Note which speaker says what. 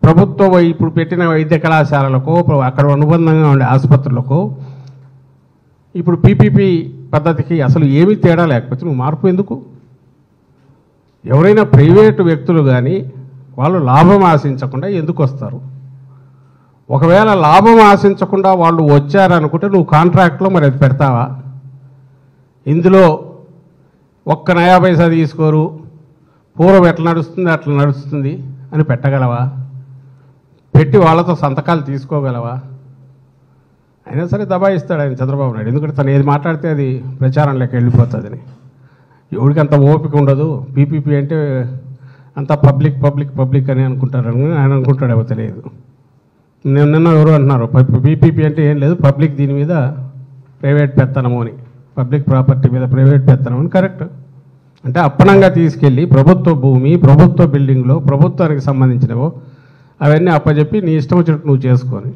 Speaker 1: ప్రభుత్వ ఇప్పుడు పెట్టిన వైద్య కళాశాలలకు అక్కడ అనుబంధంగా ఉండే ఆసుపత్రులకు ఇప్పుడు పీపీపీ పద్ధతికి అసలు ఏమీ తేడా లేకపోతే నువ్వు మార్పు ఎందుకు? ఎవరైనా ప్రైవేటు వ్యక్తులు కానీ వాళ్ళు లాభం ఆశించకుండా ఎందుకు వస్తారు? ఒకవేళ లాభం ఆశించకుండా వాళ్ళు వచ్చారనుకుంటే నువ్వు కాంట్రాక్ట్లో మరి అది పెడతావా? ఇందులో ఒక్క నయా పైసా తీసుకోరు, పూర్వం ఎట్లా నడుస్తుంది అట్లా నడుస్తుంది అని పెట్టగలవా? పెట్టి వాళ్ళతో సంతకాలు తీసుకోగలవా? అయినా సరే దబాయిస్తాడు ఆయన చంద్రబాబు నాయుడు, ఎందుకంటే తను ఏది మాట్లాడితే అది ప్రచారంలోకి వెళ్ళిపోతుందని. ఎవరికి అంత ఓపిక ఉండదు. పీపీపీ అంటే అంతా పబ్లిక్ పబ్లిక్ పబ్లిక్ అని అనుకుంటారని ఆయన అనుకుంటాడేమో తెలియదు. నిన్న ఎవరు అంటున్నారు పీపీపీ అంటే ఏం లేదు, పబ్లిక్ దీని మీద ప్రైవేట్ పెత్తనము అని, పబ్లిక్ ప్రాపర్టీ మీద ప్రైవేట్ పెత్తనం అని. కరెక్ట్. అంటే అప్పనంగా తీసుకెళ్ళి ప్రభుత్వ భూమి, ప్రభుత్వ బిల్డింగ్లో ప్రభుత్వానికి సంబంధించినవో అవన్నీ అప్పచెప్పి నీ ఇష్టం వచ్చినట్టు నువ్వు చేసుకొని